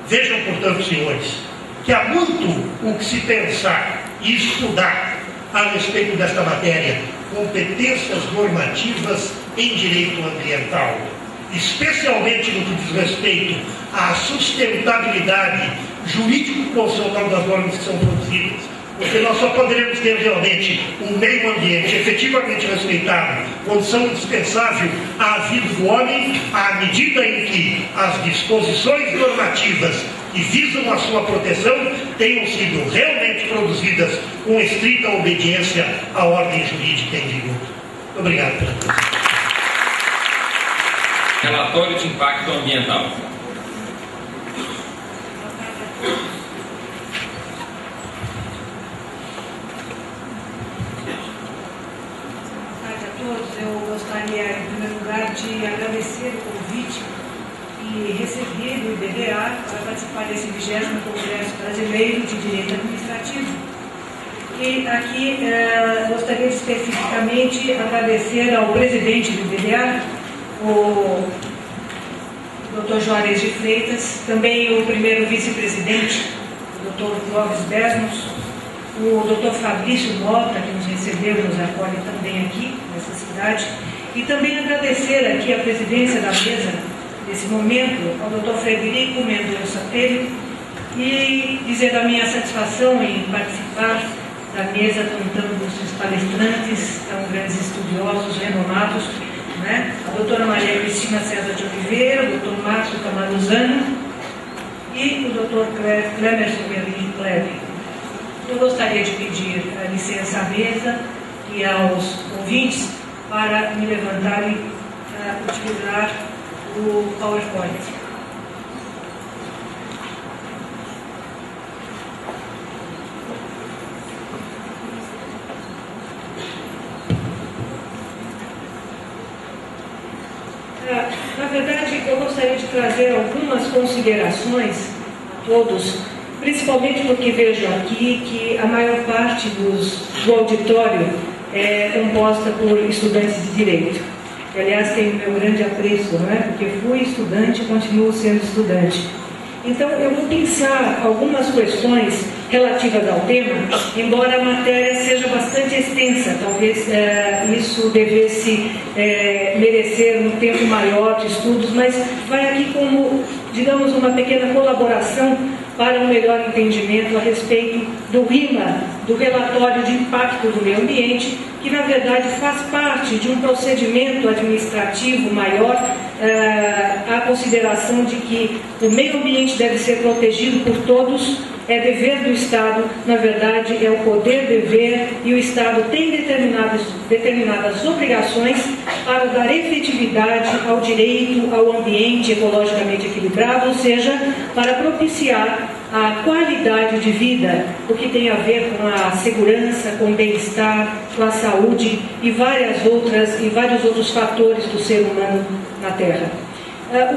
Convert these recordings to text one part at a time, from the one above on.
Vejam, portanto, senhores, que há muito o que se pensar e estudar a respeito desta matéria, competências normativas em direito ambiental, especialmente no que diz respeito à sustentabilidade jurídico-constitucional das normas que são produzidas, porque nós só poderemos ter realmente um meio ambiente efetivamente respeitado, condição indispensável à vida do homem, à medida em que as disposições normativas que visam a sua proteção tenham sido realmente produzidas com estrita obediência à ordem jurídica em vigor. Muito obrigado pela atenção. Relatório de impacto ambiental. Eu gostaria, em primeiro lugar, de agradecer o convite e receber do IBDA para participar desse 20º Congresso Brasileiro de Direito Administrativo. E aqui gostaria de especificamente agradecer ao presidente do IBDA, o Dr. Juarez de Freitas, também o primeiro vice-presidente, o Dr. Clóvis Besmos, o Dr. Fabrício Mota, que nos recebeu e nos acolhe também aqui, nessa cidade, e também agradecer aqui a presidência da mesa, nesse momento, ao Dr. Frederico Mendonça Pelho, e dizer da minha satisfação em participar da mesa contando os palestrantes, tão grandes estudiosos, renomados, né? A doutora Maria Cristina César de Oliveira, o Dr. Márcio Camaruzano e o Dr. Clemerson Berlim Cleve. Eu gostaria de pedir a licença à mesa e aos ouvintes para me levantar e utilizar o PowerPoint. Na verdade, eu gostaria de trazer algumas considerações a todos, principalmente porque vejo aqui que a maior parte do auditório é composta por estudantes de direito. Aliás, tenho meu grande apreço, não é? Porque fui estudante e continuo sendo estudante. Então, eu vou pensar algumas questões relativas ao tema, embora a matéria seja bastante extensa, talvez isso devesse merecer um tempo maior de estudos, mas vai aqui como, digamos, uma pequena colaboração para um melhor entendimento a respeito do RIMA, do relatório de impacto do meio ambiente, que na verdade faz parte de um procedimento administrativo maior, a consideração de que o meio ambiente deve ser protegido por todos, é dever do Estado, na verdade é o poder dever, e o Estado tem determinadas obrigações para dar efetividade ao direito ao ambiente ecologicamente equilibrado, ou seja, para propiciar a qualidade de vida, o que tem a ver com a segurança, com o bem-estar, com a saúde e vários outros fatores do ser humano na Terra.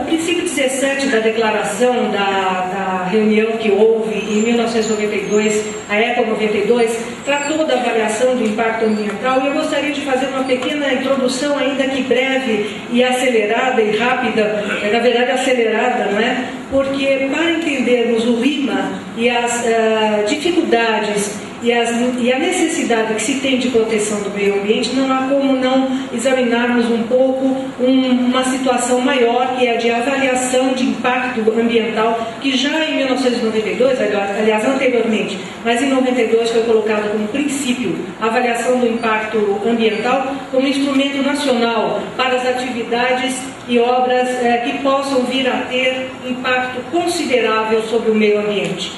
O princípio 17 da declaração da reunião que houve em 1992, a ECO 92, tratou da avaliação do impacto ambiental, e eu gostaria de fazer uma pequena introdução, ainda que breve e acelerada e rápida, na verdade acelerada, não é? Porque para entendermos o RIMA e as dificuldades e a necessidade que se tem de proteção do meio ambiente, não há como não examinarmos um pouco uma situação maior, que é a de avaliação de impacto ambiental, que já em 1992, aliás anteriormente, mas em 92 foi colocado como princípio a avaliação do impacto ambiental como instrumento nacional para as atividades e obras que possam vir a ter impacto considerável sobre o meio ambiente.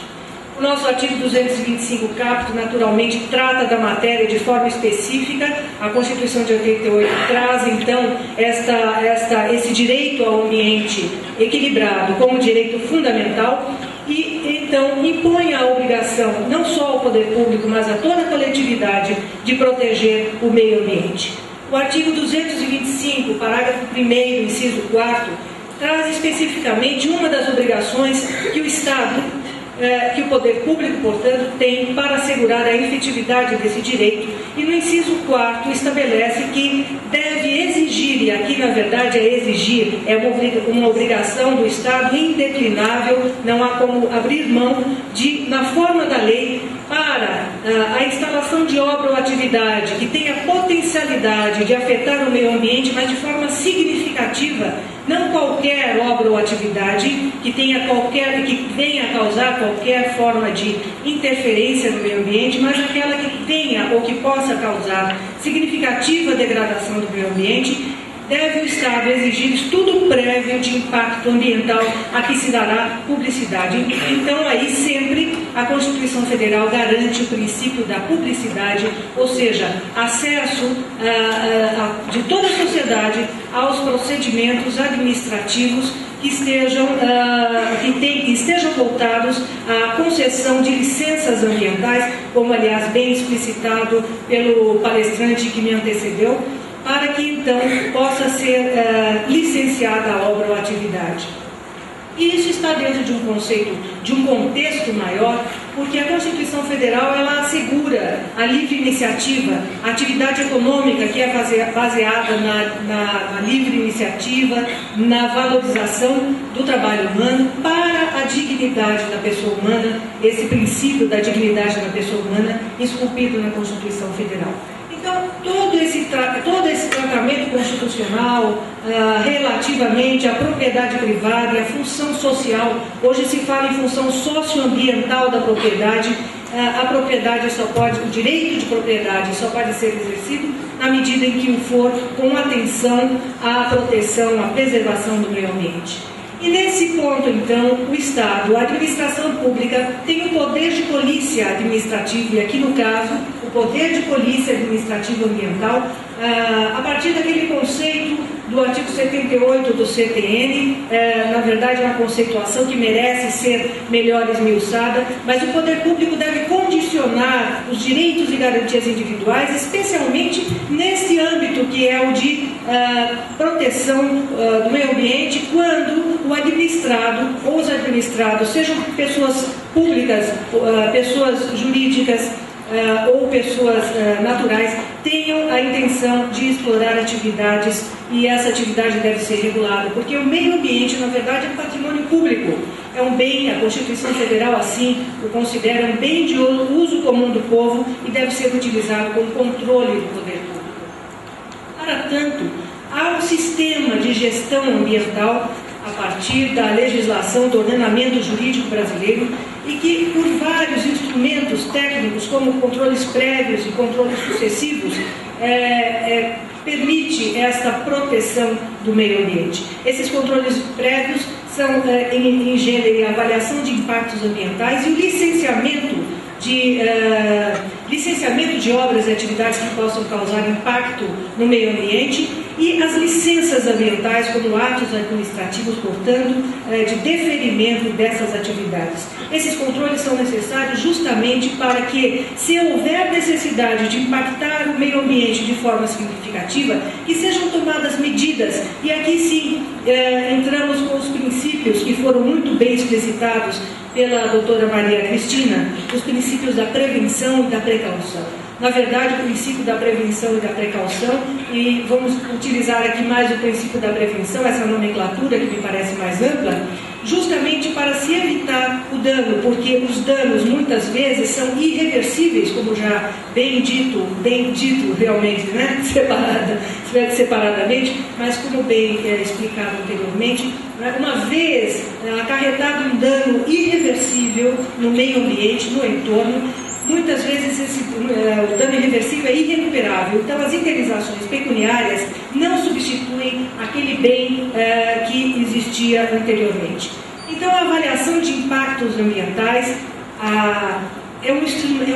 O nosso artigo 225 caput, naturalmente, trata da matéria de forma específica. A Constituição de 88 traz, então, esse direito ao ambiente equilibrado como direito fundamental e, então, impõe a obrigação, não só ao poder público, mas a toda a coletividade, de proteger o meio ambiente. O artigo 225, parágrafo 1º, inciso 4º, traz especificamente uma das obrigações que o Estado, que o poder público, portanto, tem para assegurar a efetividade desse direito, e no inciso 4º estabelece que deve exigir exigir, e aqui na verdade é exigir, é uma obrigação do Estado indeclinável, não há como abrir mão de, na forma da lei, para a instalação de obra ou atividade que tenha potencialidade de afetar o meio ambiente, mas de forma significativa, não qualquer obra ou atividade que venha a causar qualquer forma de interferência no meio ambiente, mas aquela que tenha ou que possa causar significativa degradação do meio ambiente. Deve o Estado exigir estudo prévio de impacto ambiental a que se dará publicidade. Então, aí sempre a Constituição Federal garante o princípio da publicidade, ou seja, acesso de toda a sociedade aos procedimentos administrativos que estejam voltados à concessão de licenças ambientais, como aliás bem explicitado pelo palestrante que me antecedeu, para que então possa ser licenciada a obra ou atividade. E isso está dentro de um conceito, de um contexto maior, porque a Constituição Federal ela assegura a livre iniciativa, a atividade econômica que é baseada na livre iniciativa, na valorização do trabalho humano para a dignidade da pessoa humana, esse princípio da dignidade da pessoa humana esculpido na Constituição Federal. Então, todo esse tratamento constitucional relativamente à propriedade privada e à função social, hoje se fala em função socioambiental da propriedade, o direito de propriedade só pode ser exercido na medida em que o for com atenção à proteção, à preservação do meio ambiente. E nesse ponto, então, o Estado, a administração pública, tem o poder de polícia administrativa, e aqui no caso, o poder de polícia administrativa ambiental, a partir daquele conceito do artigo 78 do CTN, na verdade é uma conceituação que merece ser melhor esmiuçada, mas o poder público deve condicionar os direitos e garantias individuais, especialmente nesse âmbito que é o de proteção do meio ambiente, quando o administrado ou os administrados, sejam pessoas públicas, pessoas jurídicas, ou pessoas naturais, tenham a intenção de explorar atividades, e essa atividade deve ser regulada, porque o meio ambiente, na verdade, é patrimônio público, é um bem, a Constituição Federal assim o considera um bem de uso comum do povo e deve ser utilizado com controle do poder público. Para tanto, há um sistema de gestão ambiental a partir da legislação do ordenamento jurídico brasileiro e que, por vários instrumentos técnicos, como controles prévios e controles sucessivos, permite esta proteção do meio ambiente. Esses controles prévios são, em gênero, a avaliação de impactos ambientais e o licenciamento de obras e atividades que possam causar impacto no meio ambiente e as licenças ambientais como atos administrativos, portanto, de deferimento dessas atividades. Esses controles são necessários justamente para que, se houver necessidade de impactar o meio ambiente de forma significativa, que sejam tomadas medidas, e aqui sim entramos com os princípios que foram muito bem explicitados pela doutora Maria Cristina, os princípios da prevenção e da precaução. Na verdade, o princípio da prevenção e da precaução, e vamos utilizar aqui mais o princípio da prevenção, essa nomenclatura que me parece mais ampla, justamente para se evitar o dano, porque os danos muitas vezes são irreversíveis, como já bem dito realmente, né? Separadamente, mas como bem explicado anteriormente, uma vez acarretado um dano irreversível no meio ambiente, no entorno, muitas vezes o dano irreversível é irrecuperável. Então, as indenizações pecuniárias não substituem aquele bem que existia anteriormente. Então, a avaliação de impactos ambientais é um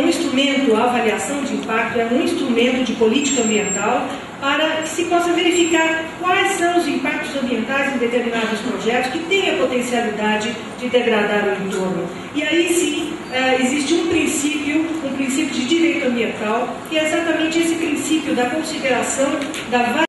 instrumento, a avaliação de impacto é um instrumento de política ambiental para que se possa verificar quais são os impactos ambientais em determinados projetos que têm a potencialidade de degradar o entorno. E aí sim, existe um princípio de direito ambiental, que é exatamente esse princípio da consideração da